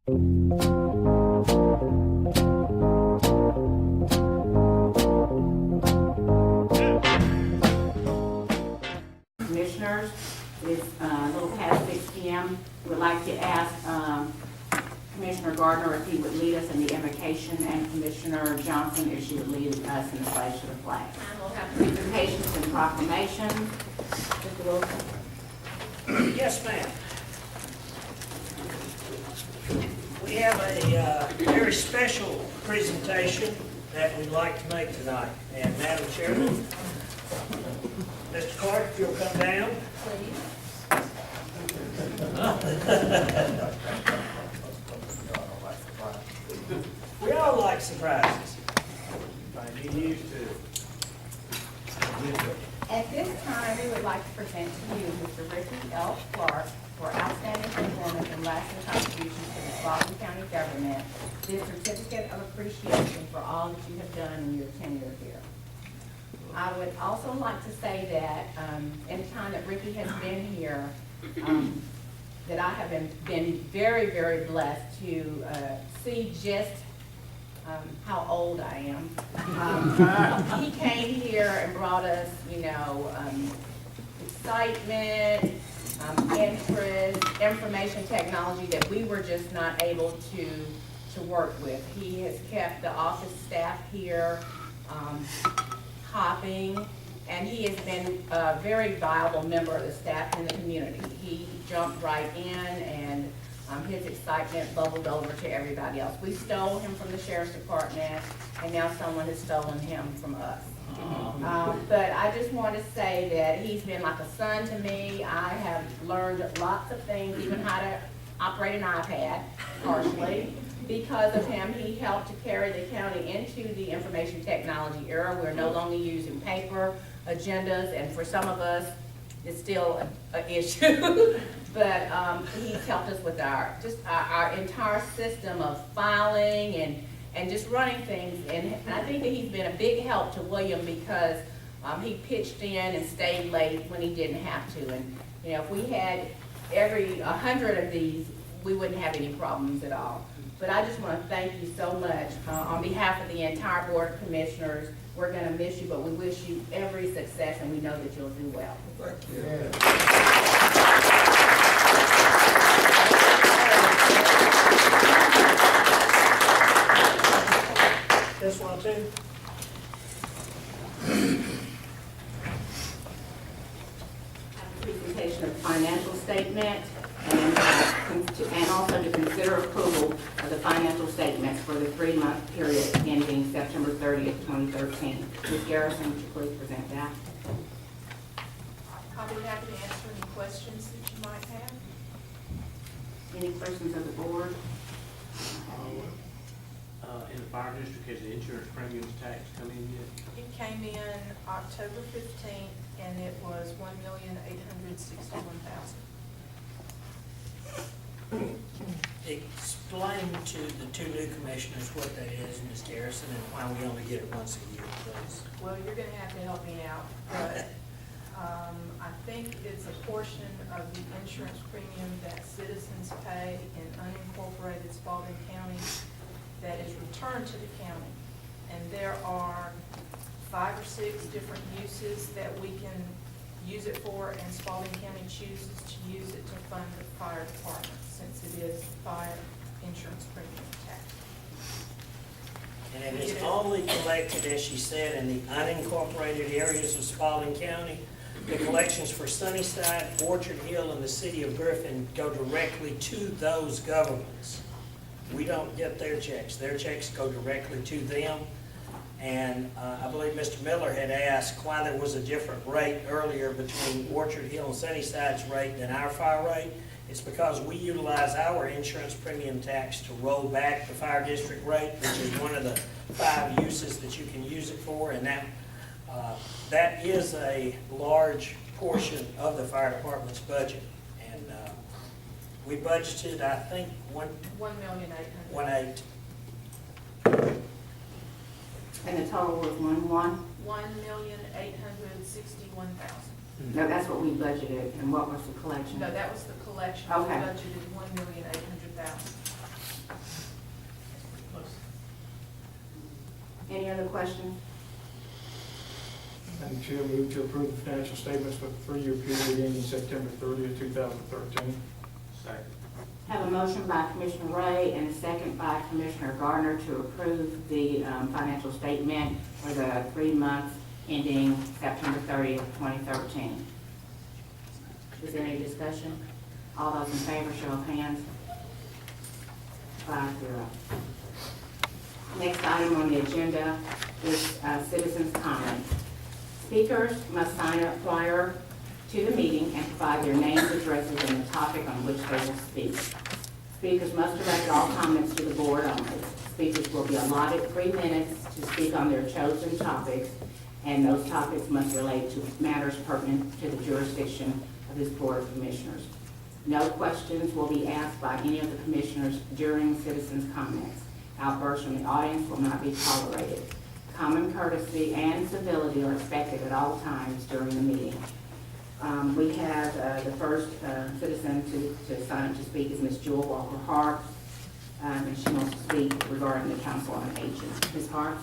Commissioners, it's a little past 6 p.m. We'd like to ask Commissioner Gardner if he would lead us in the invocation, and Commissioner Johnson if she would lead us in the pledge to the flag. And we'll have presentations and proclamations. Mr. Wilson. Yes, ma'am. We have a very special presentation that we'd like to make tonight. And Madam Chairman, Mr. Clark, if you'll come down. We all like surprises. He used to. At this time, we would like to present to you Mr. Ricky L. Clark for outstanding performance and lasting contributions to the Spalding County government, this certificate of appreciation for all that you have done in your tenure here. I would also like to say that in the time that Ricky has been here, that I have been very, very blessed to see just how old I am. He came here and brought us, excitement, interest, information technology that we were just not able to work with. He has kept the office staff here hopping, and he has been a very viable member of the staff in the community. He jumped right in, and his excitement bubbled over to everybody else. We stole him from the sheriff's department, and now someone has stolen him from us. But I just want to say that he's been like a son to me. I have learned lots of things, even how to operate an iPad, partially. Because of him, he helped to carry the county into the information technology era. We're no longer using paper agendas, and for some of us, it's still an issue. But he's helped us with our entire system of filing and just running things. And I think that he's been a big help to William because he pitched in and stayed late when he didn't have to. And if we had every 100 of these, we wouldn't have any problems at all. But I just want to thank you so much on behalf of the entire Board of Commissioners. We're going to miss you, but we wish you every success, and we know that you'll do well. Thank you. This one too. Presentation of financial statement and also to consider approval of the financial statements for the 3-month period ending September 30th, 2013. Ms. Garrison, would you please present that? I'll be happy to answer any questions that you might have. Any questions of the board? In the fire district, has the insurance premiums tax come in yet? It came in October 15th, and it was $1,861,000. Explain to the two new commissioners what that is, Ms. Garrison, and why we only get it once a year, please. Well, you're going to have to help me out, but I think it's a portion of the insurance premium that citizens pay in unincorporated Spalding County that is returned to the county. And there are 5 or 6 different uses that we can use it for, and Spalding County chooses to use it to fund the fire department, since it is fire insurance premium tax. And it is only collected, as she said, in the unincorporated areas of Spalding County. The collections for Sunnyside, Orchard Hill, and the city of Griffin go directly to those governments. We don't get their checks. Their checks go directly to them. And I believe Mr. Miller had asked why there was a different rate earlier between Orchard Hill and Sunnyside's rate than our fire rate. It's because we utilize our insurance premium tax to roll back the fire district rate, which is one of the 5 uses that you can use it for. And that is a large portion of the fire department's budget. And we budgeted, I think, $1,800,000. And the total was $1,861,000? $1,861,000. No, that's what we budgeted. And what was the collection? No, that was the collection. Okay. We budgeted $1,800,000. Any other questions? Madam Chair, move to approve the financial statements for the 3-year period ending September 30th, 2013. Second. Have a motion by Commissioner Ray and a second by Commissioner Gardner to approve the financial statement for the 3 months ending September 30th, 2013. Is there any discussion? All those in favor, show of hands. 5-0. Next item on the agenda is citizens' comment. Speakers must sign up prior to the meeting and provide their names, addresses, and the topic on which they will speak. Speakers must direct all comments to the board only. Speakers will be allotted 3 minutes to speak on their chosen topics, and those topics must relate to matters pertinent to the jurisdiction of this Board of Commissioners. No questions will be asked by any of the commissioners during citizens' comments. Outbursts from the audience will not be tolerated. Common courtesy and civility are expected at all times during the meeting. We have the first citizen to sign up to speak is Ms. Jewel Walker Hart, and she wants to speak regarding the Council on Aging. Ms. Hart?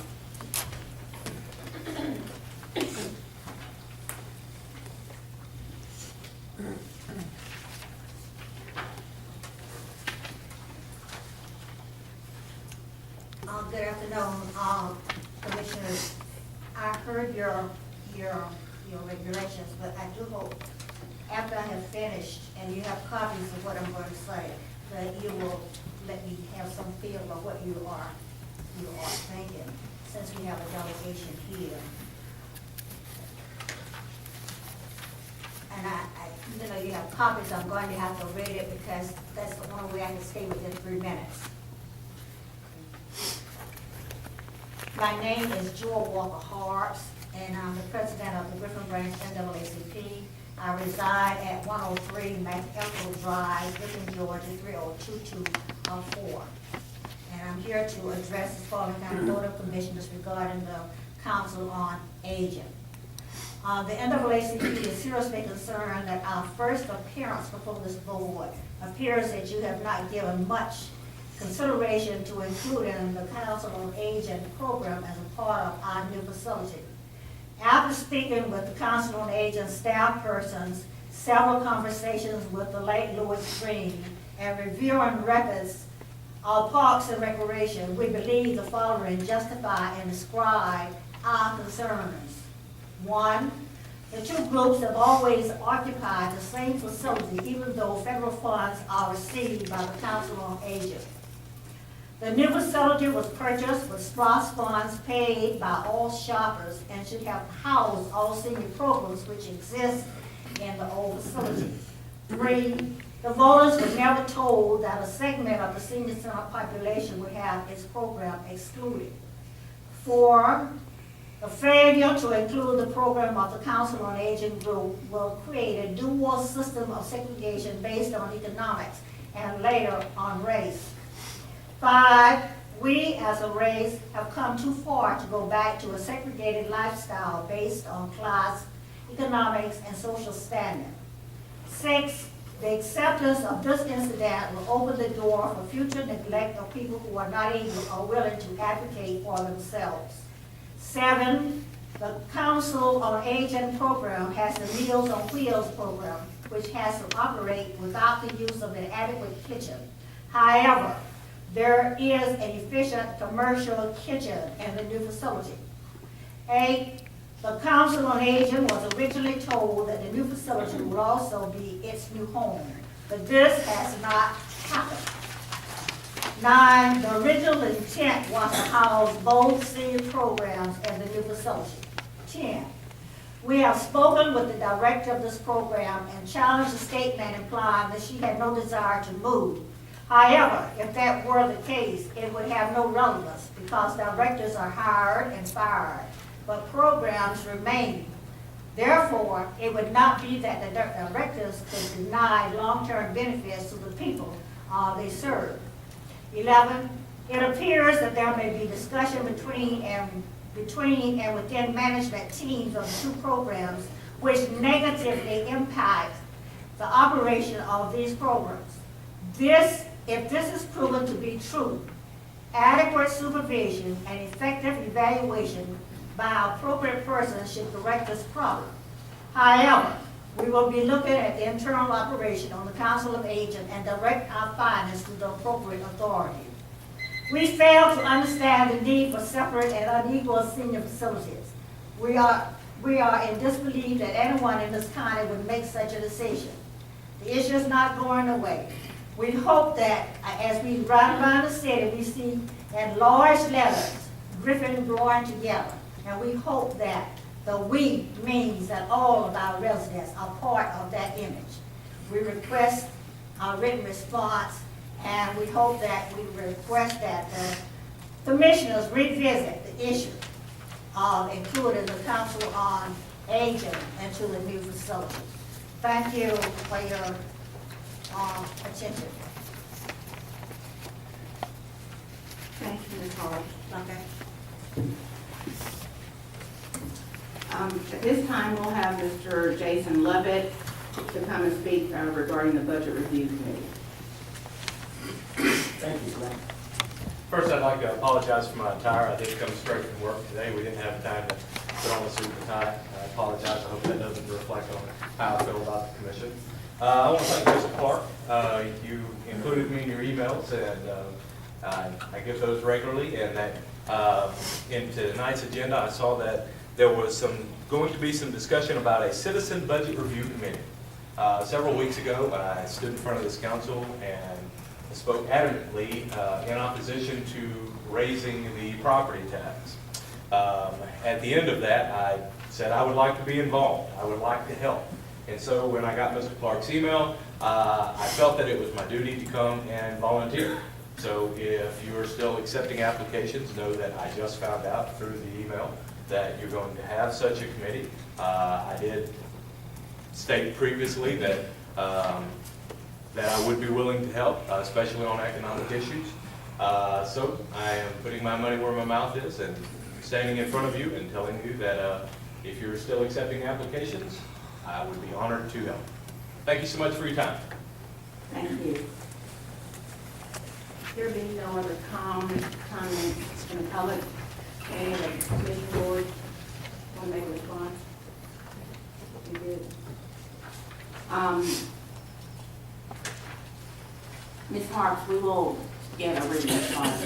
Good afternoon, Commissioners. I heard your regulations, but I do hope after I have finished and you have copies of what I'm going to say, that you will let me have some feel of what you are thinking, since we have a delegation here. And even though you have copies, I'm going to have to read it because that's the only way I can stay within 3 minutes. My name is Jewel Walker Hart, and I'm the president of the Griffin Branch NAACP. I reside at 103 McElko Drive, Griffin, Georgia, 30224. And I'm here to address the Spalding County Board of Commissioners regarding the Council on Aging. The NAACP is seriously concerned that our first appearance before this board appears that you have not given much consideration to including the Council on Aging program as a part of our new facility. After speaking with the Council on Aging staff persons, several conversations with the late Louis Green, and reviewing records of Parks and Recreation, we believe the following justify and describe our concerns. 1, the two groups have always occupied the same facility even though federal funds are received by the Council on Aging. The new facility was purchased with SPOS funds paid by all shoppers and should have housed all senior programs which exist in the old facility. 3, the voters were never told that a segment of the senior center population would have its program excluded. 4, the failure to include the program of the Council on Aging group will create a dual system of segregation based on economics and later on race. 5, we as a race have come too far to go back to a segregated lifestyle based on class, economics, and social standing. 6, the acceptance of this incident will open the door for future neglect of people who are not able or willing to advocate for themselves. 7, the Council on Aging program has the Meals on Wheels program, which has to operate without the use of an adequate kitchen. However, there is an efficient commercial kitchen in the new facility. 8, the Council on Aging was originally told that the new facility would also be its new home, but this has not happened. 9, the original intent was to house both senior programs in the new facility. 10, we have spoken with the director of this program and challenged the statement implying that she had no desire to move. However, if that were the case, it would have no relevance because directors are hired and fired, but programs remain. Therefore, it would not be that the directors could deny long-term benefits to the people they serve. 11, it appears that there may be discussion between and within management teams of the two programs which negatively impact the operation of these programs. If this is proven to be true, Adequate supervision and effective evaluation by appropriate persons should correct this problem. However, we will be looking at the internal operation on the Council of Aging and direct our findings to the appropriate authority. We fail to understand the need for separate and unequal senior facilities. We are in disbelief that anyone in this county would make such a decision. The issue is not going away. We hope that as we ride around the city, we see in large letters, Griffin growing together. And we hope that the we means that all of our residents are part of that image. We request a written response, and we hope that we request that the commissioners revisit the issue of including the Council on Aging into the new facility. Thank you for your attention. Thank you, Ms. Hall. Okay. At this time, we'll have Mr. Jason Lovett to come and speak regarding the Budget Review Committee. Thank you, Glenn. First, I'd like to apologize for my attire. I did come straight from work today. We didn't have time to put on a suit and tie. I apologize. I hope that doesn't reflect on how I feel about the commission. I want to thank Mr. Clark. You included me in your emails, and I get those regularly. And that in tonight's agenda, I saw that there was going to be some discussion about a citizen budget review committee. Several weeks ago, I stood in front of this council and spoke adamantly in opposition to raising the property tax. At the end of that, I said I would like to be involved. I would like to help. And so when I got Mr. Clark's email, I felt that it was my duty to come and volunteer. So if you are still accepting applications, know that I just found out through the email that you're going to have such a committee. I did state previously that I would be willing to help, especially on economic issues. So I am putting my money where my mouth is and standing in front of you and telling you that if you're still accepting applications, I would be honored to help. Thank you so much for your time. Thank you. There being no other comments from the public, any of the commission board want to make a response? You did. Ms. Harps, we will get a written response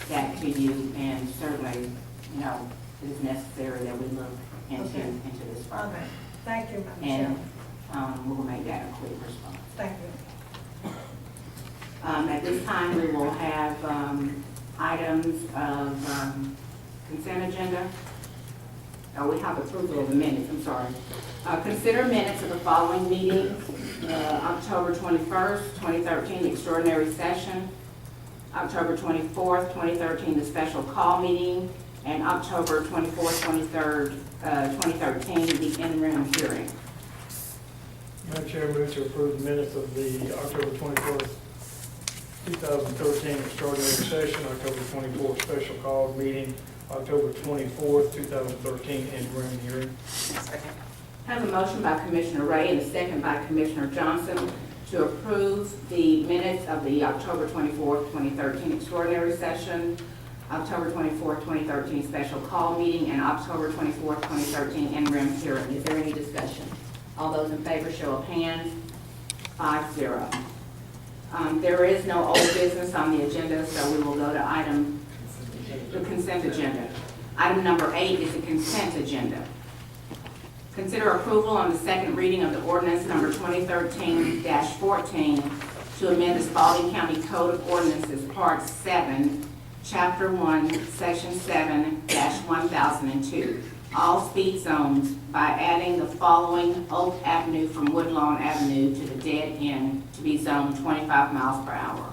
back to you, and certainly, you know, it is necessary that we look into this further. Okay. Thank you, Madam Chair. And we'll make that a quick response. Thank you. At this time, we will have items of consent agenda. Oh, we have approval of the minutes, I'm sorry. Consider minutes of the following meetings: October 21st, 2013, extraordinary session; October 24th, 2013, the special call meeting; and October 24th, 2013, the interim hearing. Madam Chair, move to approve the minutes of the October 24th, 2013 extraordinary session, October 24th special call meeting, October 24th, 2013 interim hearing. I have a motion by Commissioner Ray and a second by Commissioner Johnson to approve the minutes of the October 24th, 2013 extraordinary session, October 24th, 2013 special call meeting, and October 24th, 2013 interim hearing. Is there any discussion? All those in favor, show of hands. 5-0. There is no old business on the agenda, so we will go to the consent agenda. Item number 8 is the consent agenda. Consider approval on the second reading of the ordinance number 2013-14 to amend the Spalding County Code of Ordinances, Part 7, Chapter 1, Section 7-1002, all speed zones, by adding the following: Oak Avenue from Woodlawn Avenue to the dead end to be zoned 25 miles per hour.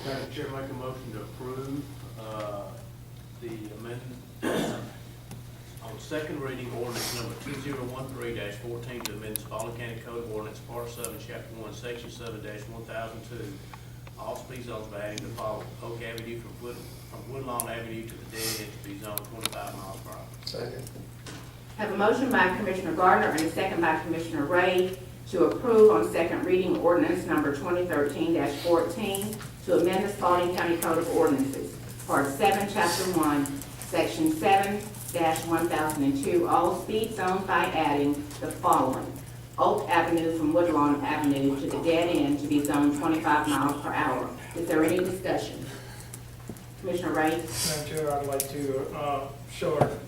Madam Chair, make a motion to approve the amendment on second reading ordinance number 2013-14 to amend Spalding County Code of Ordinance, Part 7, Chapter 1, Section 7-1002, all speed zones by adding the following: Oak Avenue from Woodlawn Avenue to the dead end to be zoned 25 miles per hour. Second. Have a motion by Commissioner Gardner and a second by Commissioner Ray to approve on second reading ordinance number 2013-14 to amend the Spalding County Code of Ordinances, Part 7, Chapter 1, Section 7-1002, all speed zones by adding the following. Oak Avenue from Woodlawn Avenue to the dead end to be zoned 25 miles per hour. Is there any discussion? Commissioner Ray? Madam Chair, I'd like to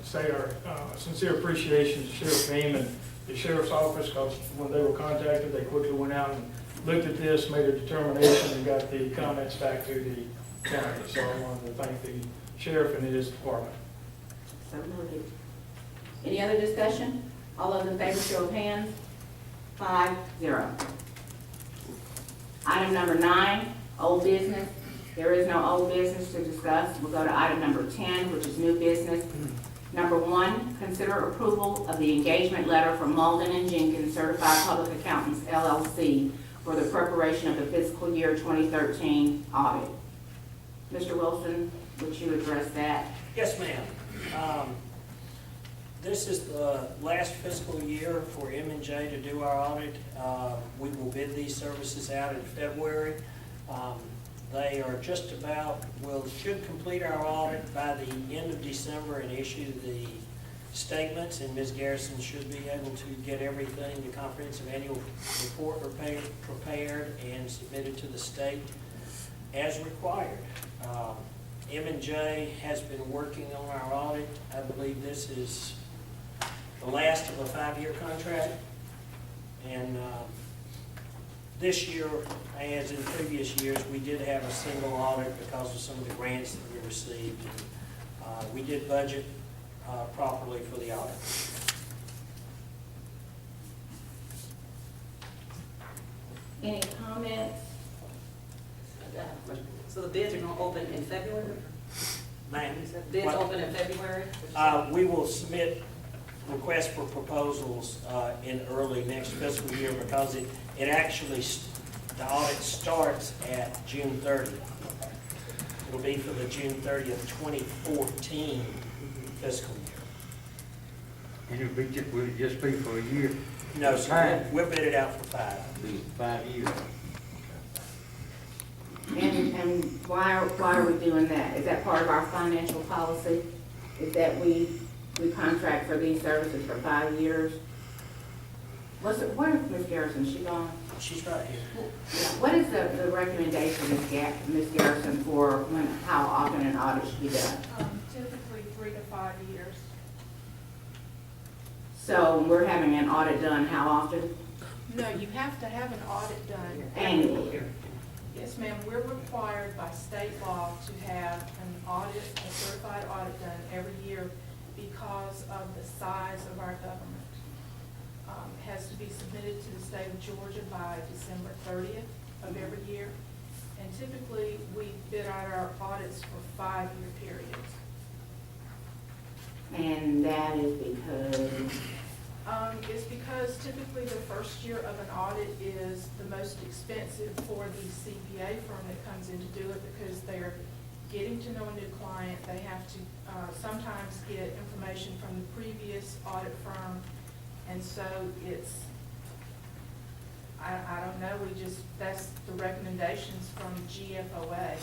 say our sincere appreciation to Sheriff Beam and the Sheriff's Office, because when they were contacted, they quickly went out and looked at this, made a determination, and got the comments back to the county. So I wanted to thank the Sheriff and his department. So noted. Any other discussion? All those in favor, show of hands. 5-0. Item number 9, old business. There is no old business to discuss. We'll go to item number 10, which is new business. Number 1, consider approval of the engagement letter from Malden and Jenkins Certified Public Accountants, LLC, for the preparation of the fiscal year 2013 audit. Mr. Wilson, would you address that? Yes, ma'am. This is the last fiscal year for M&J to do our audit. We will bid these services out in February. They are just about, should complete our audit by the end of December and issue the statements, and Ms. Garrison should be able to get everything, the comprehensive annual report prepared and submitted to the state as required. M&J has been working on our audit. I believe this is the last of a 5-year contract. And this year, as in previous years, we did have a single audit because of some of the grants that we received. And, we did budget properly for the audit. Any comments? So the bids are going to open in February? Ma'am? Bids What? open in February? We will submit requests for proposals in early next fiscal year because it actually, the audit starts at June 30th. It'll be for the June 30th, 2014 fiscal year. And will it just be for a year? No, sir, we'll bid it out for 5. Be 5 years? And why are we doing that? Is that part of our financial policy? Is that we contract for these services for 5 years? Where is Ms. Garrison? She gone? She's right here. What is the recommendation, Ms. Garrison, for how often an audit should be done? Typically 3 to 5 years. So we're having an audit done how often? No, you have to have an audit done. Annually. Yes, ma'am, we're required by state law to have an audit, a certified audit done every year because of the size of our government. Has to be submitted to the state of Georgia by December 30th of every year. And typically, we bid out our audits for 5-year periods. And that is because? It's because typically the first year of an audit is the most expensive for the CPA firm that comes in to do it because they're getting to know a new client. They have to sometimes get information from the previous audit firm. And so it's, I don't know, that's the recommendations from GFOA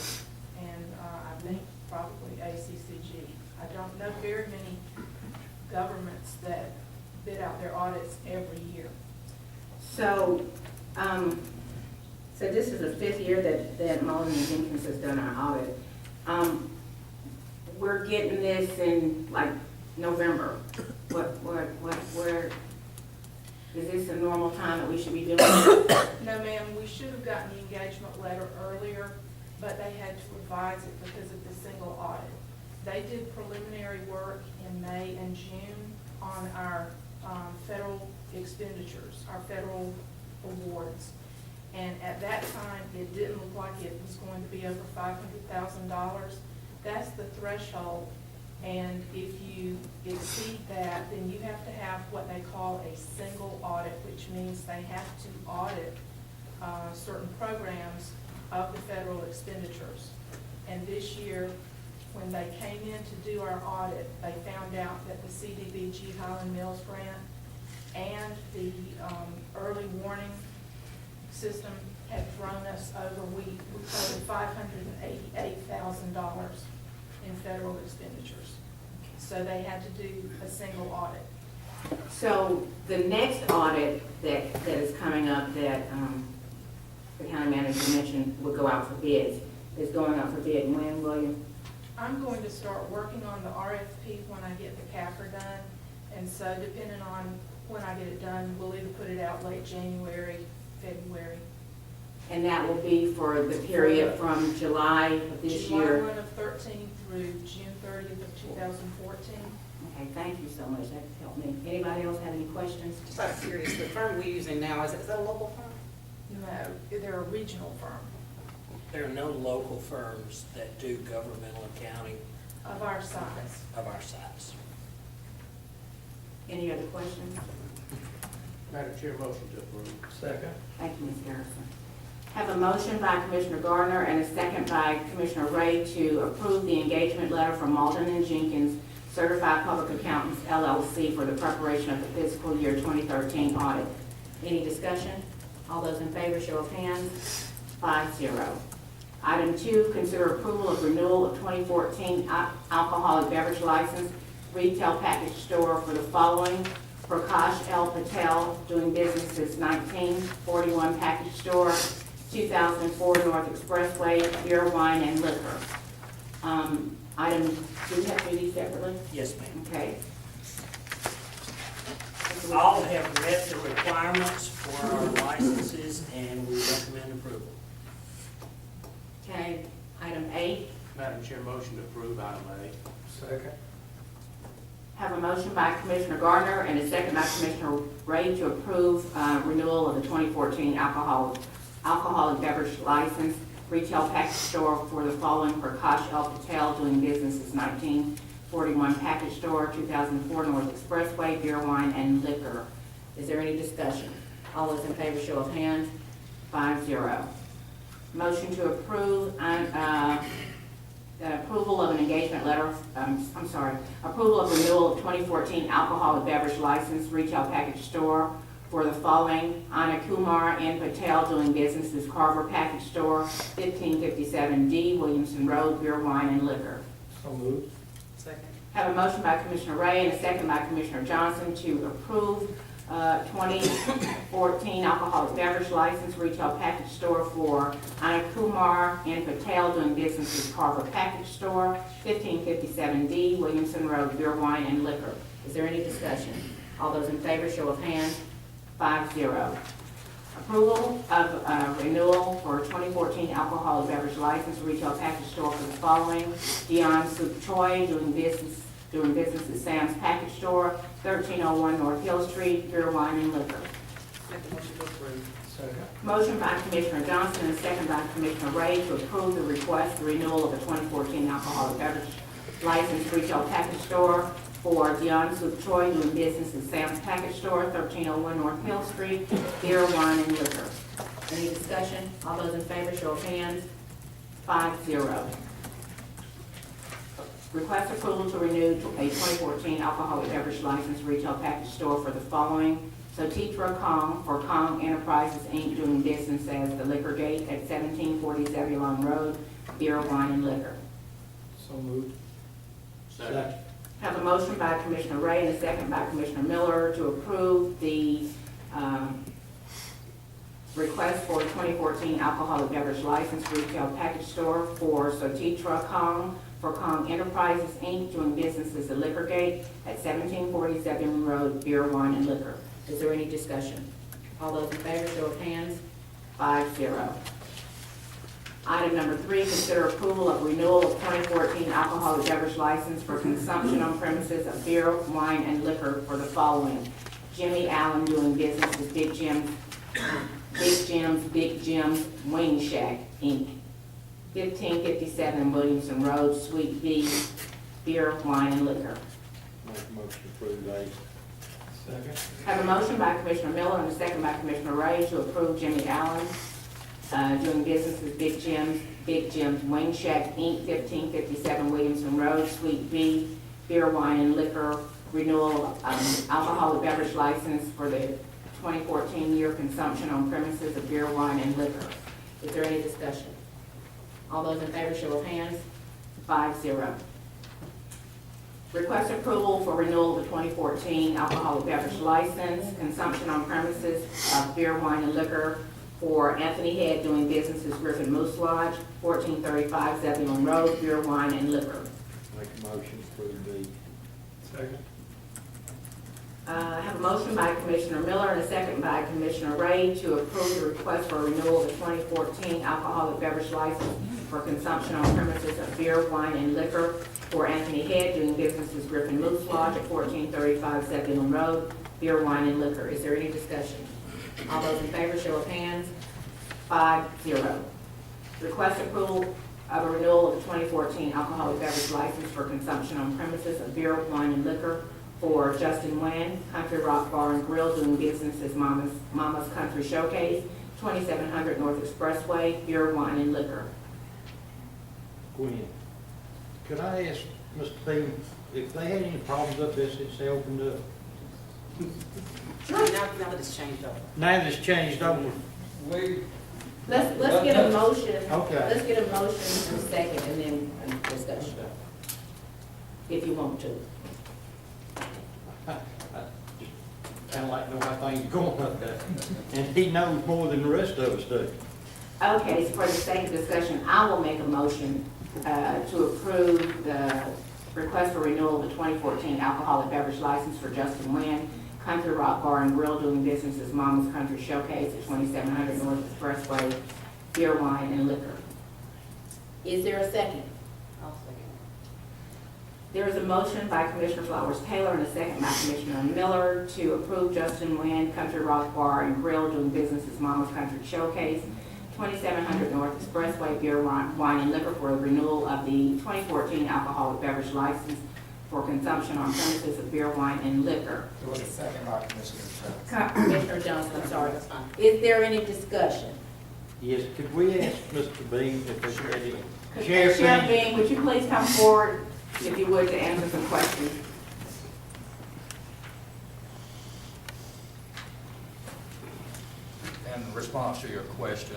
and I think probably ACCG. I don't know very many governments that bid out their audits every year. So, so this is the 5th year that Malden and Jenkins has done our audit. We're getting this in like November. Where, is this a normal time that we should be doing it? No, ma'am, we should have gotten the engagement letter earlier, but they had to revise it because of the single audit. They did preliminary work in May and June on our federal expenditures, our federal awards. And at that time, it didn't look like it was going to be over $500,000. That's the threshold. And if you exceed that, then you have to have what they call a single audit, which means they have to audit certain programs of the federal expenditures. And this year, when they came in to do our audit, they found out that the CDBG Highland Mills grant and the early warning system had thrown us over. We covered $588,000 in federal expenditures. So they had to do a single audit. So the next audit that is coming up that the county manager mentioned would go out for bids, is going out for bid when, William? I'm going to start working on the RFP when I get the CAFR done. And so depending on when I get it done, we'll either put it out late January, February. And that will be for the period from July of this July year? 1 of 13 through June 30th of 2014. Okay, thank you so much, that helped me. Anybody else have any questions? Just out of curiosity, the firm we're using now, is that a local firm? No, they're a regional firm There are no local firms that do governmental accounting of our size. of our size. Any other questions? Madam Chair, motion to approve. Second. Thank you, Ms. Garrison. Have a motion by Commissioner Gardner and a second by Commissioner Ray to approve the engagement letter from Malden and Jenkins, Certified Public Accountants LLC, for the preparation of the fiscal year 2013 audit. Any discussion? All those in favor, show of hands. 5-0. Item 2, consider approval of renewal of 2014 alcoholic beverage license retail package store for the following: Prakash L. Patel, doing business as 1941 Package Store, 2004 North Expressway, beer, wine, and liquor. Item, do we have to do these separately? Yes, ma'am. Okay. All have met the requirements for our licenses, and we recommend approval. Okay, item 8. Madam Chair, motion to approve item A. Second. Have a motion by Commissioner Gardner and a second by Commissioner Ray to approve renewal of the 2014 alcoholic beverage license retail package store for the following: Prakash L. Patel, doing business as 1941 Package Store, 2004 North Expressway, beer, wine, and liquor. Is there any discussion? All those in favor, show of hands. 5-0. Motion to approve the approval of an engagement letter, approval of renewal of 2014 alcoholic beverage license retail package store for the following: Anna Kumar and Patel, doing business as Carver Package Store, 1557D Williamson Road, beer, wine, and liquor. So moved. Second. Have a motion by Commissioner Ray and a second by Commissioner Johnson to approve 2014 alcoholic beverage license retail package store for Anna Kumar and Patel, doing business as Carver Package Store, 1557D Williamson Road, beer, wine, and liquor. Is there any discussion? All those in favor, show of hands. 5-0. Approval of renewal for 2014 alcoholic beverage license retail package store for the following: Dion Soup Choi, doing business at Sam's Package Store, 1301 North Hill Street, beer, wine, and liquor. Make the motion to approve. Second. Motion by Commissioner Johnson and second by Commissioner Ray to approve the request for renewal of a 2014 alcoholic beverage license retail package store for Dion Soup Choi, doing business at Sam's Package Store, 1301 North Hill Street, beer, wine, and liquor. Any discussion? All those in favor, show of hands. 5-0. Request approval to renew a 2014 alcoholic beverage license retail package store for the following: Sotitra Kong for Kong Enterprises, Inc., doing business as the Liquor Gate at 1740 Zebulon Road, beer, wine, and liquor. So moved. Second. Have a motion by Commissioner Ray and a second by Commissioner Miller to approve the request for 2014 alcoholic beverage license retail package store for Sotitra Kong for Kong Enterprises, Inc., doing business as the Liquor Gate at 1740 Zebulon Road, beer, wine, and liquor. Is there any discussion? All those in favor, show of hands. 5-0. Item number 3, consider approval of renewal of 2014 alcoholic beverage license for consumption on premises of beer, wine, and liquor for the following: Jimmy Allen, doing business as Big Jim's Wing Shack, Inc., 1557 Williamson Road, Suite B, beer, wine, and liquor. Make a motion to approve A. Second. Have a motion by Commissioner Miller and a second by Commissioner Ray to approve Jimmy Allen doing business as Big Jim's Wing Shack, Inc., 1557 Williamson Road, Suite B, beer, wine, and liquor, renewal alcoholic beverage license for the 2014 year consumption on premises of beer, wine, and liquor. Is there any discussion? All those in favor, show of hands. 5-0. Request approval for renewal of the 2014 alcoholic beverage license, consumption on premises of beer, wine, and liquor for Anthony Head doing business as Griffin Moose Lodge, 1435 Zebulon Road, beer, wine, and liquor. Make a motion to approve B. Second. I have a motion by Commissioner Miller and a second by Commissioner Ray to approve the request for renewal of the 2014 alcoholic beverage license for consumption on premises of beer, wine, and liquor for Anthony Head doing business as Griffin Moose Lodge at 1435 Zebulon Road, beer, wine, and liquor. Is there any discussion? All those in favor, show of hands. 5-0. Request approval of a renewal of the 2014 alcoholic beverage license for consumption on premises of beer, wine, and liquor for Justin Wan, Country Rock Bar and Grill doing business as Mama's Country Showcase, 2700 North Expressway, beer, wine, and liquor. Gwen, could I ask Mr. Beam if they had any problems up there since they opened up? Now that it's changed over. Now that it's changed over, Let's get a motion. Okay. Let's get a motion in a second and then a discussion, if you want to. I just kind of like to know how things are going up there. And he knows more than the rest of us do. Okay, so for the sake of discussion, I will make a motion to approve the request for renewal of the 2014 alcoholic beverage license for Justin Wan, Country Rock Bar and Grill doing business as Mama's Country Showcase at 2700 North Expressway, beer, wine, and liquor. Is there a second? I'll second. There is a motion by Commissioner Flowers Taylor and a second by Commissioner Miller to approve Justin Wan, Country Rock Bar and Grill doing business as Mama's Country Showcase, 2700 North Expressway, beer, wine, and liquor for the renewal of the 2014 alcoholic beverage license for consumption on premises of beer, wine, and liquor. There was a second by Commissioner Johnson. Commissioner Johnson, I'm sorry. That's fine. Is there any discussion? Yes, could we ask Mr. Beam if there's any? Sheriff Bean, would you please come forward, if you would, to answer some questions? In response to your question,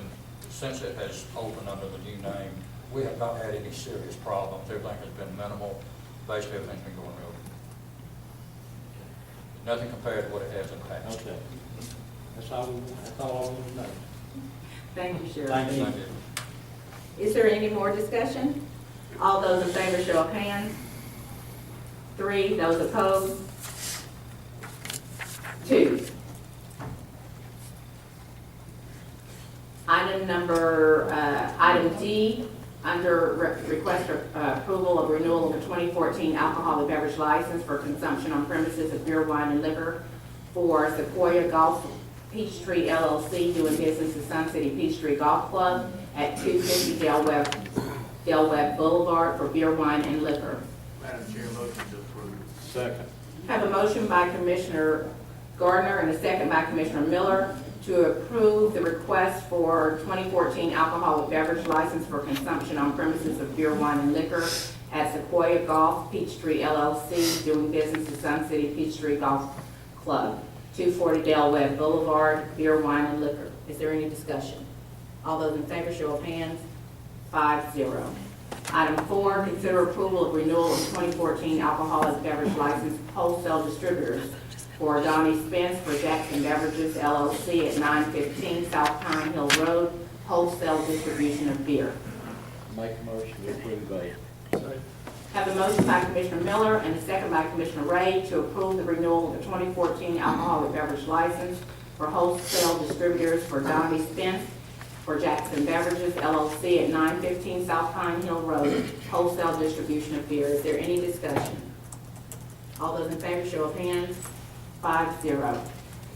since it has opened under the new name, we have not had any serious problems. Everything has been minimal. Basically, everything's been going real. Nothing compared to what it has in the past. Okay. That's all I want to know. Thank you, Sheriff. Thank you. Thank you. Is there any more discussion? All those in favor, show of hands. 3, those opposed. 2. Item D, under request for approval of renewal of the 2014 alcoholic beverage license for consumption on premises of beer, wine, and liquor for Sequoia Golf Peachtree LLC doing business as Sun City Peachtree Golf Club at 250 Del Webb Boulevard for beer, wine, and liquor. Madam Chair, motion to approve. Second. Have a motion by Commissioner Gardner and a second by Commissioner Miller to approve the request for 2014 alcoholic beverage license for consumption on premises of beer, wine, and liquor at Sequoia Golf Peachtree LLC doing business as Sun City Peachtree Golf Club, 240 Del Webb Boulevard, beer, wine, and liquor. Is there any discussion? All those in favor, show of hands. 5-0. Item 4, consider approval of renewal of 2014 alcoholic beverage license wholesale distributors for Donnie Spence for Jackson Beverages LLC at 915 South Pine Hill Road, wholesale distribution of beer. Make a motion to approve A. Second. Have a motion by Commissioner Miller and a second by Commissioner Ray to approve the renewal of the 2014 alcoholic beverage license for wholesale distributors for Donnie Spence for Jackson Beverages LLC at 915 South Pine Hill Road, wholesale distribution of beer. Is there any discussion? All those in favor, show of hands. 5-0.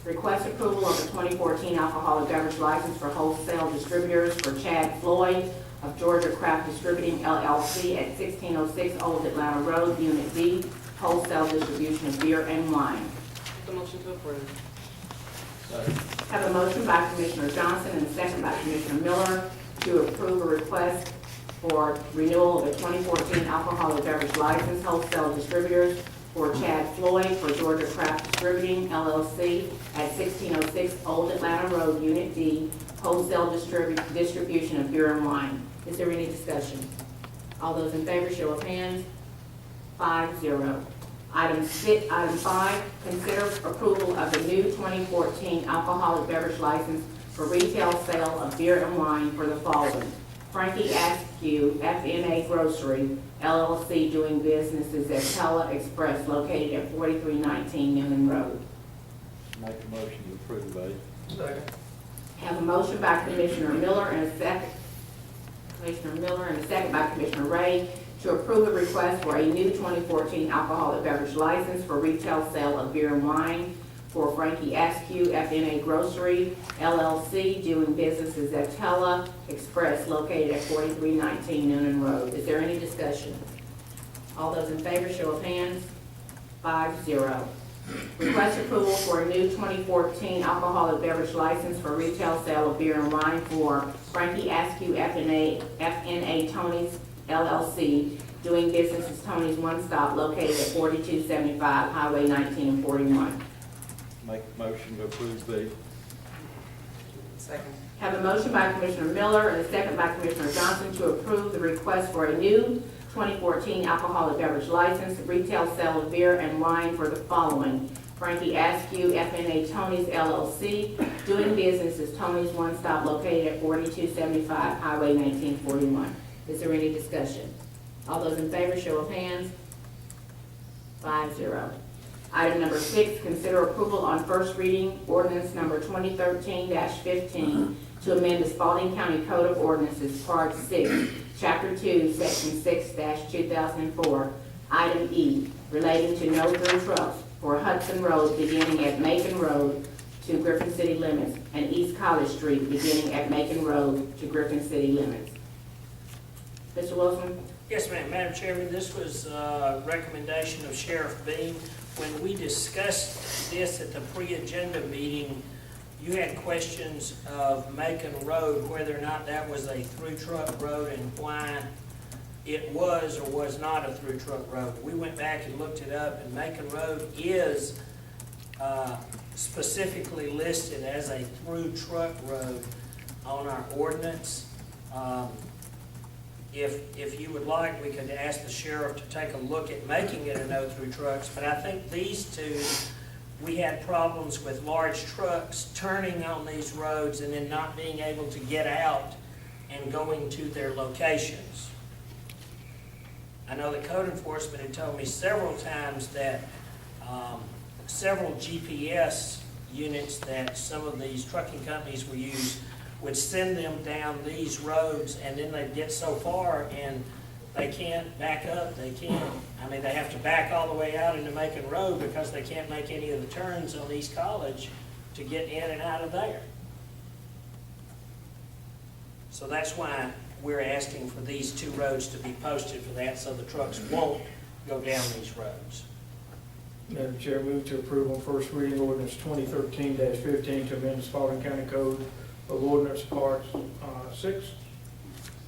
Request approval of the 2014 alcoholic beverage license for wholesale distributors for Chad Floyd of Georgia Craft Distributing LLC at 1606 Old Atlanta Road, Unit D, wholesale distribution of beer and wine. Make a motion to approve. Have a motion by Commissioner Johnson and a second by Commissioner Miller to approve a request for renewal of the 2014 alcoholic beverage license wholesale distributors for Chad Floyd for Georgia Craft Distributing LLC at 1606 Old Atlanta Road, Unit D, wholesale distribution of beer and wine. Is there any discussion? All those in favor, show of hands. 5-0. Item 5, consider approval of the new 2014 alcoholic beverage license for retail sale of beer and wine for the following: Frankie Askew, FNA Grocery, LLC, doing businesses as Tella Express, located at 4319 Newman Road. Make a motion to approve, buddy. Second. Have a motion by Commissioner Miller and a second, by Commissioner Ray to approve a request for a new 2014 alcoholic beverage license for retail sale of beer and wine for Frankie Askew, FNA Grocery, LLC, doing businesses at Tella Express, located at 4319 Noonan Road. Is there any discussion? All those in favor, show of hands. 5-0. Request approval for a new 2014 alcoholic beverage license for retail sale of beer and wine for Frankie Askew, FNA Tony's LLC, doing business as Tony's One Stop, located at 4275 Highway 19 and 41. Make a motion to approve, buddy. Second. Have a motion by Commissioner Miller and a second by Commissioner Johnson to approve the request for a new 2014 alcoholic beverage license, retail sale of beer and wine for the following: Frankie Askew, FNA Tony's LLC, doing business as Tony's One Stop, located at 4275 Highway 1941. Is there any discussion? All those in favor, show of hands. 5-0. Item number 6, consider approval on first reading ordinance number 2013-15 to amend the Spalding County Code of Ordinances, Part 6, Chapter 2, Section 6-2004, Item E, relating to no-through trucks for Hudson Road beginning at Macon Road to Griffin City limits, and East College Street beginning at Macon Road to Griffin City limits. Mr. Wilson? Yes, ma'am. Madam Chairman, this was a recommendation of Sheriff Beam. When we discussed this at the pre-agenda meeting, you had questions of Macon Road, whether or not that was a through truck road and why it was or was not a through truck road. We went back and looked it up, and Macon Road is specifically listed as a through truck road on our ordinance. If you would like, we could ask the sheriff to take a look at making it a no-through trucks, but I think these two, we had problems with large trucks turning on these roads and then not being able to get out and going to their locations. I know the code enforcement had told me several times that several GPS units that some of these trucking companies will use would send them down these roads, and then they'd get so far and they can't back up, they have to back all the way out into Macon Road because they can't make any of the turns on East College to get in and out of there. So that's why we're asking for these two roads to be posted for that, so the trucks won't go down these roads. Madam Chair, move to approve on first reading ordinance 2013-15 to amend the Spalding County Code of Ordinance, Part 6,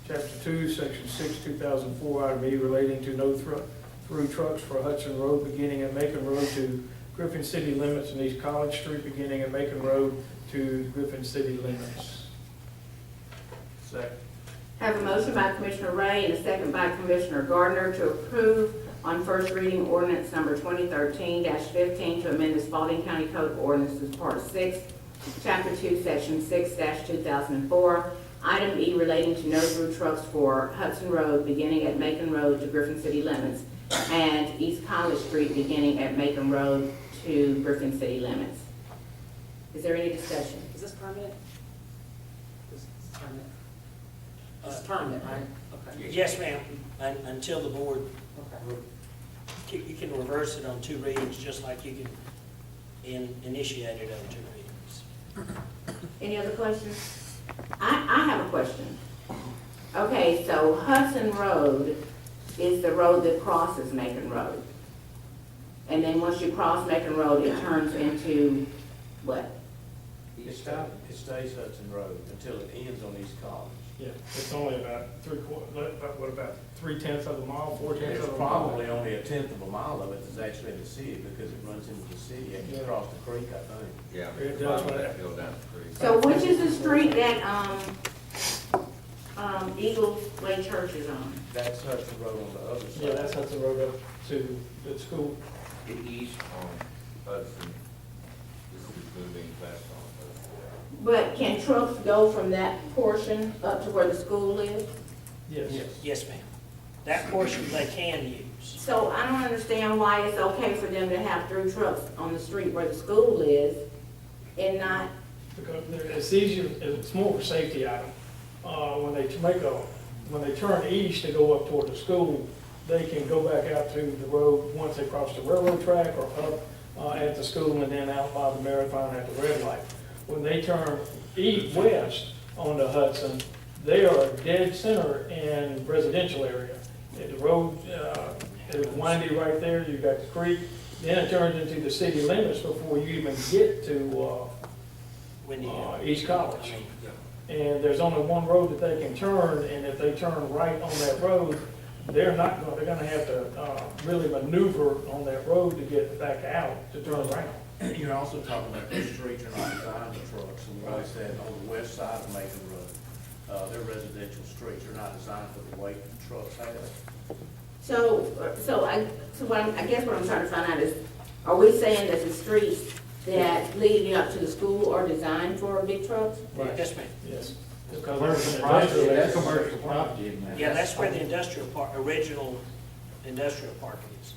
Chapter 2, Section 6-2004, Item E, relating to no-through trucks for Hudson Road beginning at Macon Road to Griffin City limits, and East College Street beginning at Macon Road to Griffin City limits. Second. Have a motion by Commissioner Ray and a second by Commissioner Gardner to approve on first reading ordinance number 2013-15 to amend the Spalding County Code of Ordinances, Part 6, Chapter 2, Section 6-2004, Item E, relating to no-through trucks for Hudson Road beginning at Macon Road to Griffin City limits, and East College Street beginning at Macon Road to Griffin City limits. Is there any discussion? Is this permanent? This is permanent? This is permanent, right? Okay. Yes, ma'am, until the board, Okay. you can reverse it on two readings, just like you can initiate it on two readings. Any other questions? I have a question. Okay, so Hudson Road is the road that crosses Macon Road. And then once you cross Macon Road, it turns into what? It stays Hudson Road until it ends on East College. Yeah, it's only about about 3/10 of a mile, 4/10 There's of a mile. probably only 1/10 of a mile of it is actually in the city because it runs into the city after you cross the creek, I think. Yeah. It does, but- That goes down the creek. So which is the street that, Eagle Way Church is on? That's Hudson Road on the other side. Yeah, that's Hudson Road up to the school. The east on Hudson, this is moving west on Hudson. But can trucks go from that portion up to where the school is? Yes. Yes, ma'am. That portion they can use. So I don't understand why it's okay for them to have 3 trucks on the street where the school is and not, Because it's easier, it's more of a safety item. When they turn east to go up toward the school, they can go back out to the road once they cross the railroad track or up at the school and then out by the marathon at the red light. When they turn west onto Hudson, they are dead center in residential area. The road is windy right there, you've got the creek, then it turns into the city limits before you even get to When you, East College. I mean, And there's only one road that they can turn, and if they turn right on that road, they're gonna have to really maneuver on that road to get back out to turn around. You're also talking about those streets are not designed for trucks, and like I said, on the west side of Macon Road, they're residential streets, they're not designed for the weight that trucks have. I guess what I'm trying to find out is, are we saying that the streets that leading up to the school are designed for big trucks? yes, ma'am. Yes. Commercial property, that's commercial property, isn't it? Yeah, that's where the industrial park, original industrial park is.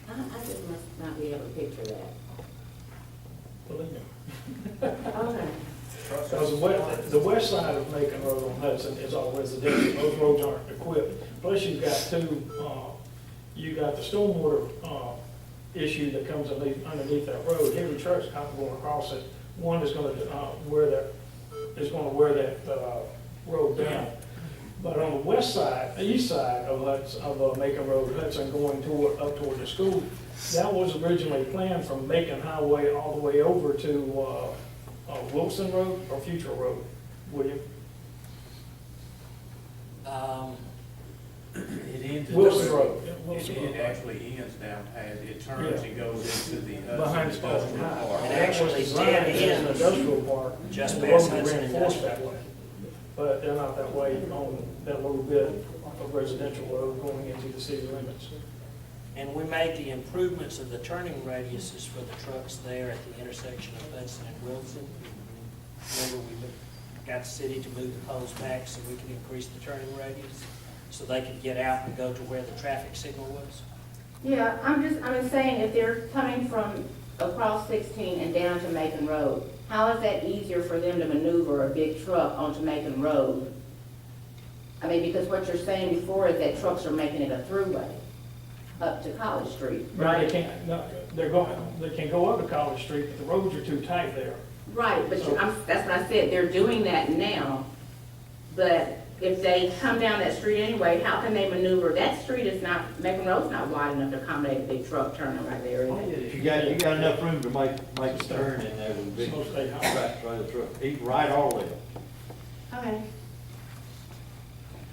I just must not be able to picture that. Believe me. Okay. Because the west side of Macon Road on Hudson is all residential, those roads aren't equipped. Plus you've got you got the stormwater issue that comes underneath that road. Heavy trucks going across it. One is gonna wear that road down. But on the west side, east side of Macon Road, Hudson, going up toward the school, that was originally planned from Macon Highway all the way over to Wilson Road or Future Road, William? It ends. Wilson Road. Yeah, Wilson Road. It actually ends down past, it turns Yeah. and goes into the Behind Hudson Spalding Industrial High. Park. It That was actually designed dead as an ends industrial park. just and the past road was Hudson reinforced Industrial. that way. But they're not that way on that little bit of residential road going into the city limits. And we made the improvements of the turning radiuses for the trucks there at the intersection of Hudson and Wilson. Remember, we got the city to move the poles back so we could increase the turning radius, so they could get out and go to where the traffic signal was. Yeah, I'm saying if they're coming from across 16 and down to Macon Road, how is that easier for them to maneuver a big truck onto Macon Road? I mean, because what you're saying before is that trucks are making it a throughway up to College Street, Right, right? they can't, no, they can go up to College Street, but the roads are too tight there. Right, but that's what I said, they're doing that now, but if they come down that street anyway, how can they maneuver? That street is not, Macon Road's not wide enough to accommodate a big truck turning right there, is it? You got enough room to make a turn in there with a big So stay high. tractor truck, right all the way. Okay.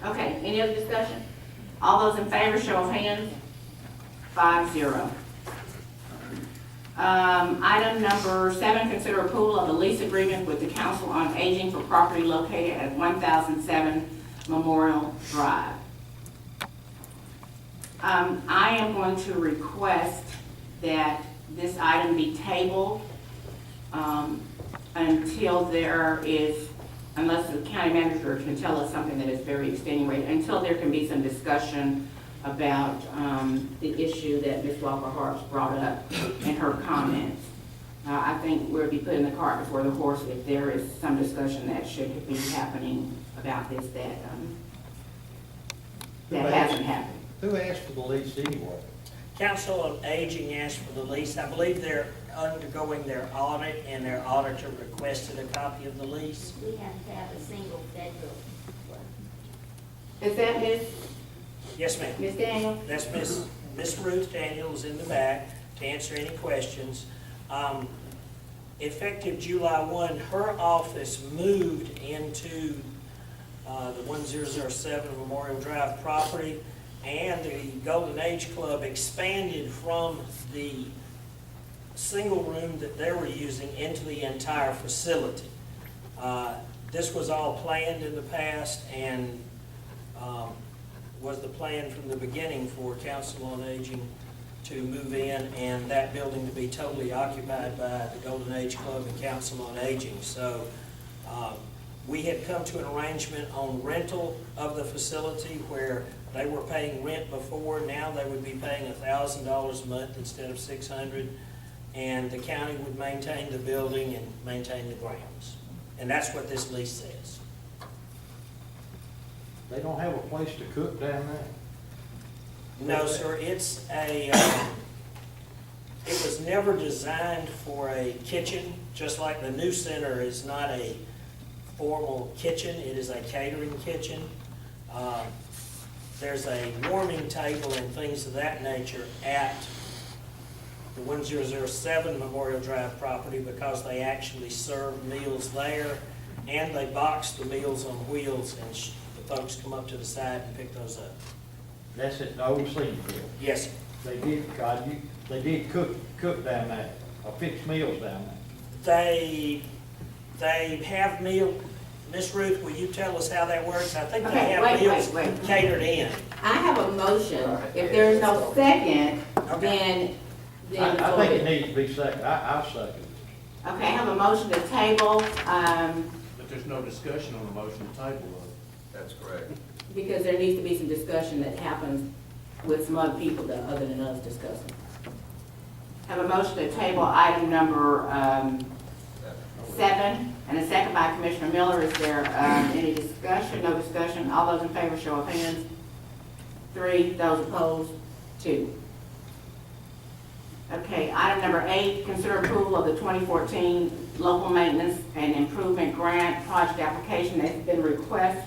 Okay, any other discussion? All those in favor, show of hands. 5-0. Item number 7, consider approval of the lease agreement with the Council on Aging for property located at 1007 Memorial Drive. I am going to request that this item be tabled until there is, unless the county manager can tell us something that is very extenuating, until there can be some discussion about the issue that Ms. Walker Harps brought up in her comments. I think we'll be putting the cart before the horse if there is some discussion that should be happening about this that hasn't happened. Who asked for the lease anyway? Council on Aging asked for the lease. I believe they're undergoing their audit, and their auditor requested a copy of the lease. We have to have a single federal. Is that Yes, ma'am. Ms. Daniel? That's Miss Ruth Daniels in the back to answer any questions. effective July 1, her office moved into the 1007 Memorial Drive property, and the Golden Age Club expanded from the single room that they were using into the entire facility. This was all planned in the past and was the plan from the beginning for Council on Aging to move in and that building to be totally occupied by the Golden Age Club and Council on Aging. So we had come to an arrangement on rental of the facility where they were paying rent before. Now they would be paying $1,000 a month instead of $600, and the county would maintain the building and maintain the grounds. And that's what this lease says. They don't have a place to cook down there? No, sir, it's a, it was never designed for a kitchen, just like the new center is not a formal kitchen, it is a catering kitchen. There's a warming table and things of that nature at the 1007 Memorial Drive property because they actually serve meals there, and they box the meals on wheels, and the folks come up to the side and pick those up. That's at the old senior field. Yes, sir. They did cook down there, or fix meals down They have meal, Miss Ruth, will you tell us how that works? I think they Okay, have wait, meals wait. catered in. I have a motion. If there's no second, then there. I vote think it. it needs to be second. I'll second it. Okay, I have a motion to table, But there's no discussion on the motion to table, though. That's correct. because there needs to be some discussion that happens with some other people that, other than us discussing. Have a motion to table item number 7, and a second by Commissioner Miller. Is there any discussion? No discussion? All those in favor, show of hands. 3, those opposed, 2. Okay, item number 8, consider approval of the 2014 local maintenance and improvement grant project application. That's been requested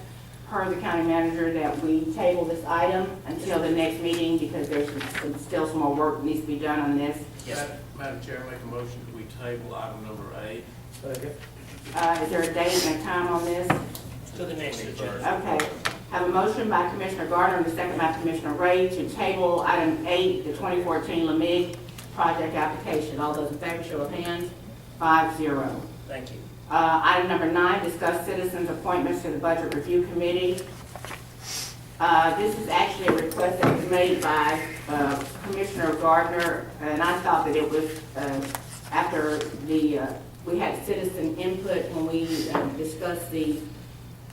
per the county manager that we table this item until the next meeting because there's still some more work that needs to be done on this. Yes. Madam Chair, make a motion that we table item number 8. Second. Is there a date and a time on this? To the next agenda. Okay. Have a motion by Commissioner Gardner and a second by Commissioner Ray to table item 8, the 2014 LMIG project application. All those in favor, show of hands. 5-0. Thank you. Item number 9, discuss citizens' appointments to the Budget Review Committee. This is actually a request that was made by Commissioner Gardner, and I thought that it was after we had citizen input when we discussed the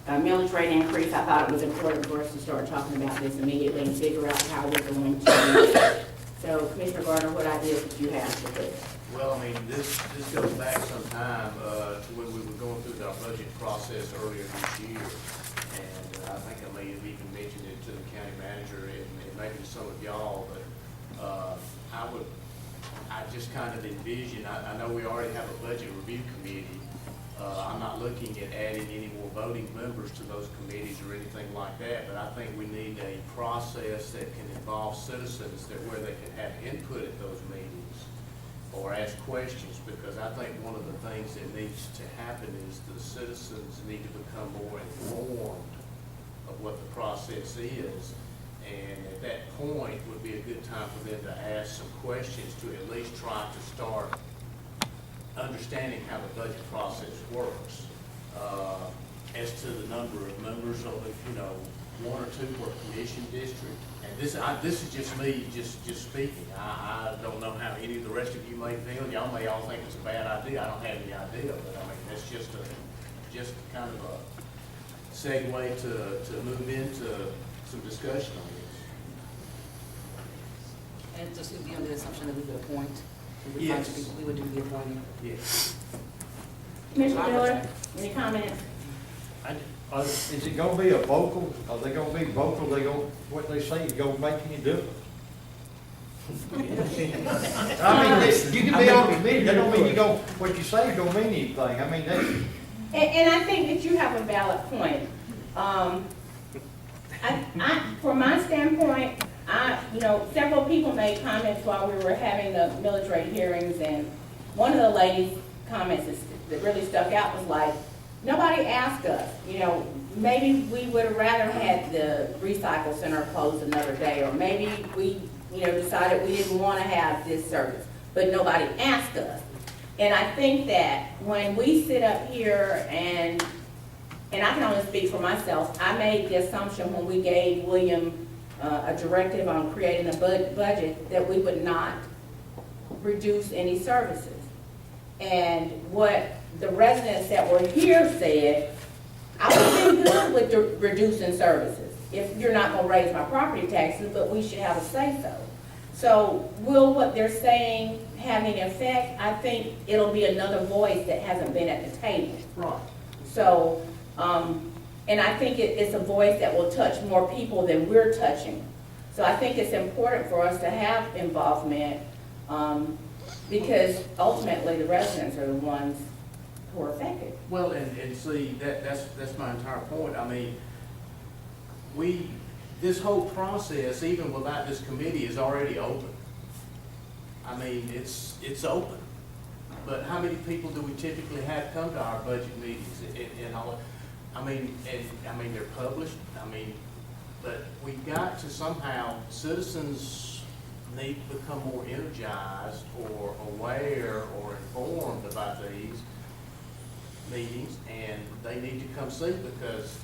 millage rate increase. I thought it was important for us to start talking about this immediately and figure out how we're going to. So, Commissioner Gardner, what ideas did you have for this? Well, I mean, this goes back some time to when we were going through our budget process earlier this year. And I think I may have even mentioned it to the county manager and maybe to some of y'all, but I just kind of envision, I know we already have a budget review committee. I'm not looking at adding any more voting members to those committees or anything like that, but I think we need a process that can involve citizens that where they can have input at those meetings or ask questions, because I think one of the things that needs to happen is the citizens need to become more informed of what the process is. And at that point would be a good time for them to ask some questions to at least try to start understanding how the budget process works. As to the number of members of it, 1 or 2 per commission district. And this is just me just speaking. I don't know how any of the rest of you may feel. Y'all may all think it's a bad idea. I don't have any idea, but I mean, that's just kind of a segue to move into some discussion on this. And just to be under the assumption that we would appoint. Yes. We would do the appointing. Yes. Commissioner Miller, any comments? Is it gonna be a vocal? Are they gonna be vocal? What they say is gonna make any difference? I mean, you can be on the committee, that don't mean what you say don't mean anything. I mean, that's. And I think that you have a valid point. From my standpoint, several people made comments while we were having the millage rate hearings, and one of the ladies comments that really stuck out was like, nobody asked us, you know, maybe we would have rather had the recycle center closed another day, or maybe we, you know, decided we didn't want to have this service, but nobody asked us. And I think that when we sit up here and I can only speak for myself, I made the assumption when we gave William a directive on creating a budget that we would not reduce any services. And what the residents that were here said, I would be good with reducing services if you're not gonna raise my property taxes, but we should have a say-so. So will what they're saying have any effect? I think it'll be another voice that hasn't been at the table. Right. So, and I think it's a voice that will touch more people than we're touching. So I think it's important for us to have involvement, because ultimately the residents are the ones who are affected. Well, and see, that's my entire point. I mean, this whole process, even without this committee, is already open. I mean, it's open. But how many people do we typically have come to our budget meetings and all? I mean, they're published, but we've got to somehow, citizens need to become more energized or aware or informed about these meetings, and they need to come see, because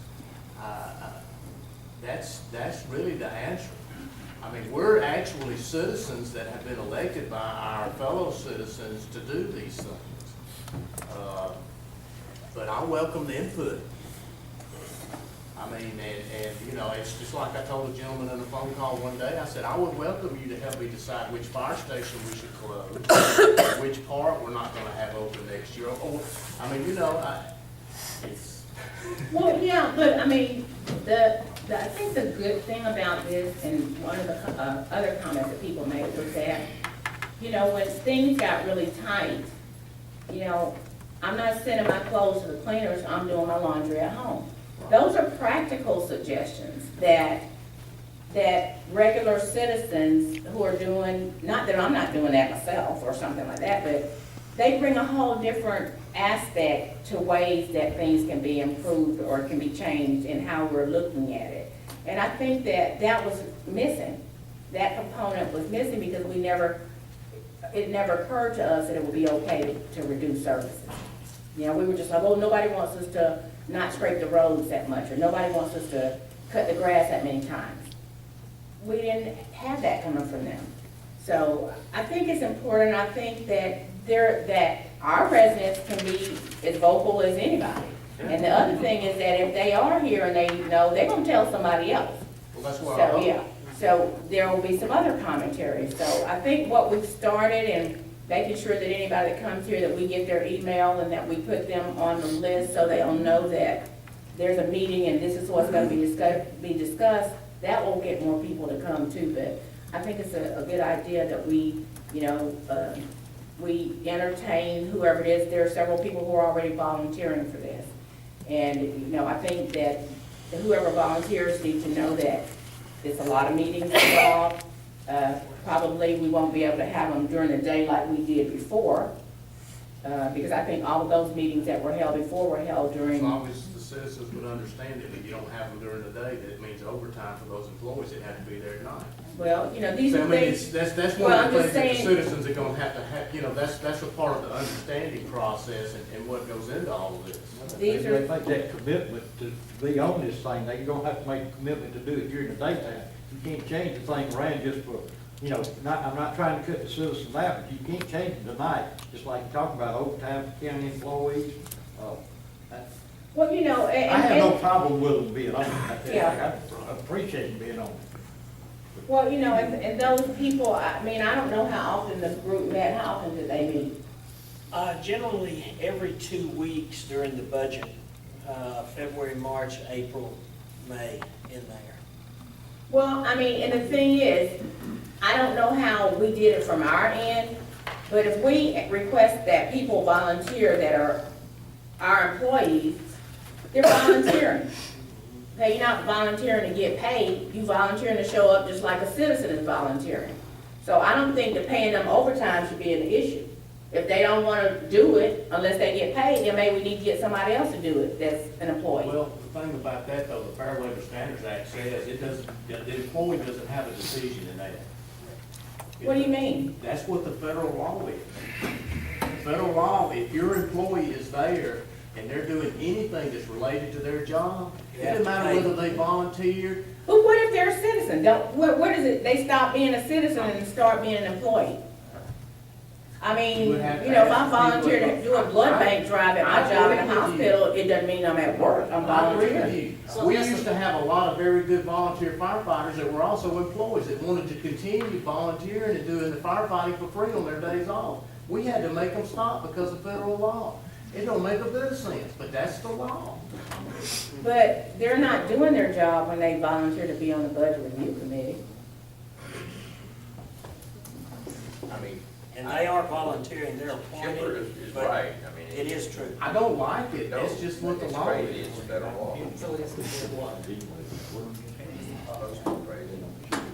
that's really the answer. I mean, we're actually citizens that have been elected by our fellow citizens to do these things. But I welcome the input. I mean, and you know, it's just like I told a gentleman in a phone call one day, I said, I would welcome you to help me decide which fire station we should close, which part we're not gonna have open next year. Or, I mean, you know, it's... Well, yeah, but I mean, I think the good thing about this, and one of the other comments that people made was that, you know, when things got really tight, you know, I'm not sending my clothes to the cleaners, I'm doing my laundry at home. Those are practical suggestions that regular citizens who are doing, not that I'm not doing that myself or something like that, but they bring a whole different aspect to ways that things can be improved or can be changed in how we're looking at it. And I think that was missing. That component was missing because it never occurred to us that it would be okay to reduce services. You know, we were just like, oh, nobody wants us to not scrape the roads that much, or nobody wants us to cut the grass that many times. We didn't have that coming from them. So I think it's important. I think that our residents can be as vocal as anybody. And the other thing is that if they are here and they know, they're gonna tell somebody else. Well, that's what I So, hope. yeah, so there will be some other commentary. So I think what we've started, and making sure that anybody that comes here, that we get their email and that we put them on the list so they'll know that there's a meeting and this is what's gonna be discussed, that will get more people to come too. But I think it's a good idea that we, you know, we entertain whoever it is. There are several people who are already volunteering for this. And, you know, I think that whoever volunteers need to know that it's a lot of meetings involved. Probably we won't be able to have them during the day like we did before, because I think all of those meetings that were held before were held during. As long as the citizens would understand it, if you don't have them during the day, that it means overtime for those employees that have to be there at night. Well, you know, these So, are I mean, things. that's Well, one I'm of the just things that the saying- citizens are gonna have to have, you know, that's a part of the understanding process and what goes into all of this. These are- They make that commitment to be on this thing, they're gonna have to make a commitment to do it during the daytime. You can't change the thing around just for, you know, I'm not trying to cut the citizens out, but you can't change it tonight, just like you're talking about overtime for county employees. Well, you know, I have no and, problem with them being on it. Yeah. I appreciate them being on it. well, you know, and those people, I mean, I don't know how often the group met, how often did they meet? Generally, every 2 weeks during the budget, February, March, April, May, in there. Well, I mean, and the thing is, I don't know how we did it from our end, but if we request that people volunteer that are our employees, they're volunteering. Okay, you're not volunteering to get paid, you volunteering to show up just like a citizen is volunteering. So I don't think that paying them overtime should be an issue. If they don't wanna do it unless they get paid, then maybe we need to get somebody else to do it that's an employee. Well, the thing about that though, the Fair Labor Standards Act says it doesn't, the employee doesn't have a decision in that. What do you mean? That's what the federal law is. Federal law, if your employee is there and they're doing anything that's related to their job, it doesn't matter whether they volunteered. But what if they're a citizen? Don't, what is it, they stop being a citizen and start being an employee? I mean, You would have to you know, if I ask people. volunteer to do a blood bank drive at my I job in the agree with you. hospital, it doesn't mean I'm at work, I'm I agree with volunteering. you. So We that's used to have a lot of very good volunteer firefighters that were also employees that wanted to continue volunteering and doing the firefighting for free on their days off. We had to make them stop because of federal law. It don't make a bit of sense, but that's the law. But they're not doing their job when they volunteer to be on the budget review committee. I mean, And they are volunteering, they're Chipper appointed, is but right, I mean. it is true. I don't like it, No, that's just what the it's law right, is. It's federal law. So it's considered what?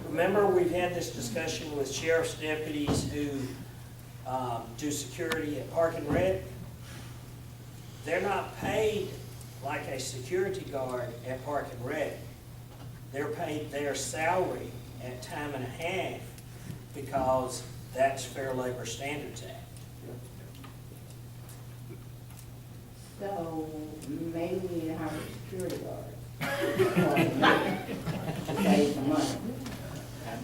Remember, we've had this discussion with sheriff's deputies who do security at Park and Rec. They're not paid like a security guard at Park and Rec. They're paid their salary at time and a half because that's Fair Labor Standards Act. So maybe we need to hire a security guard. To save some money.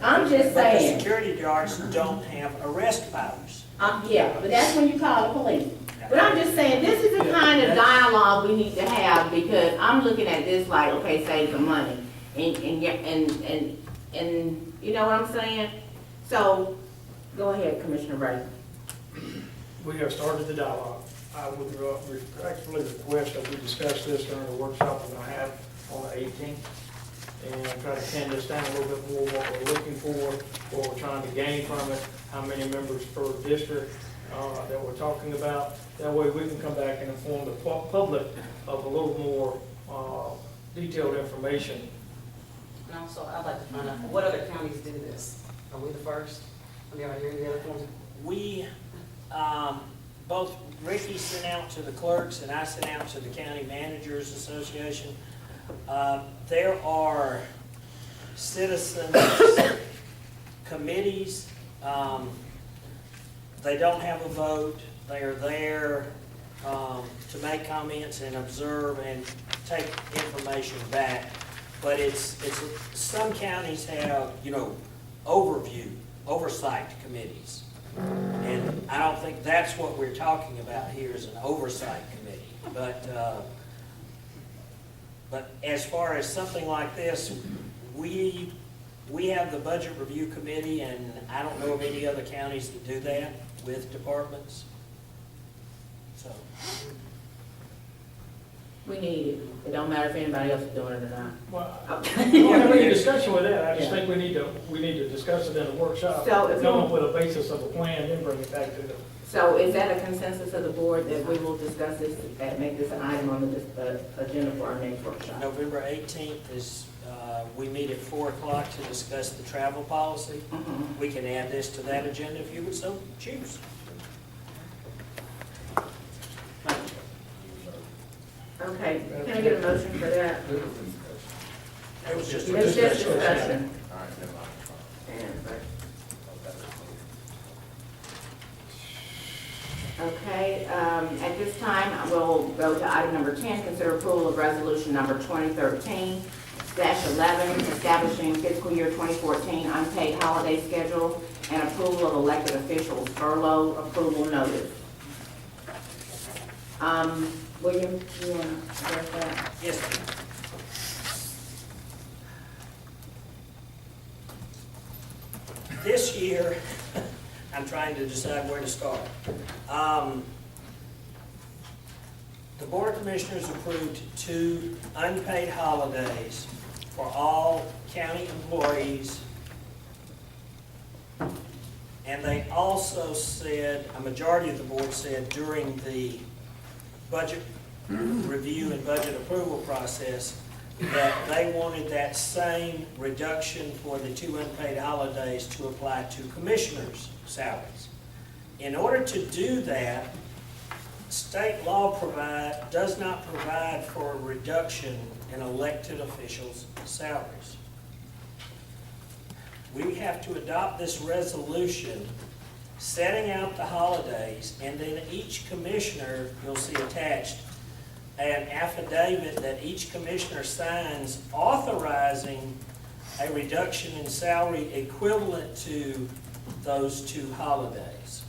I'm just But the saying, security guards don't have arrest powers. yeah, but that's when you call the police. But I'm just saying, this is the kind of dialogue we need to have, because I'm looking at this like, okay, save some money. And you know what I'm saying? So, go ahead, Commissioner Ray. We have started the dialogue. I would respectfully request that we discuss this during the workshop we're gonna have on the 18th, and try to pin this down a little bit more, what we're looking for, what we're trying to gain from it, how many members per district that we're talking about. That way we can come back and inform the public of a little more detailed information. And also, I'd like to find out, what other counties do this? Are we the first? I mean, are there any other counties? We, both Ricky sent out to the clerks and I sent out to the County Managers Association. There are citizens committees. They don't have a vote. They are there to make comments and observe and take information back. But it's some counties have, you know, oversight committees. And I don't think that's what we're talking about here is an oversight committee. But as far as something like this, we have the budget review committee, and I don't know of any other counties that do that with departments. So, We need it. It don't matter if anybody else is doing it or not. Well, I Okay. don't have any discussion with that. I just Yeah. think we need to discuss it in the workshop. So if you Come want- up with a basis of a plan, then bring it back to the. So is that a consensus of the board that we will discuss this, and make this an item on the agenda for our next workshop? November 18th is, we meet at 4 o'clock to discuss the travel policy. Mhm. We can add this to that agenda if you would so choose. Okay, can I get a motion for that? It was just. It's just discussion. All right, never mind. Okay, at this time, we'll go to item number 10, consider approval of resolution number 2013-11, establishing fiscal year 2014 unpaid holiday schedule and approval of elected officials furlough approval notice. William, you want to address that? Yes, ma'am. This year, I'm trying to decide where to start. The Board of Commissioners approved 2 unpaid holidays for all county employees. And they also said, a majority of the board said during the budget review and budget approval process, that they wanted that same reduction for the 2 unpaid holidays to apply to commissioners' salaries. In order to do that, state law does not provide for a reduction in elected officials' salaries. We have to adopt this resolution setting out the holidays, and then each commissioner, you'll see attached, an affidavit that each commissioner signs authorizing a reduction in salary equivalent to those two holidays.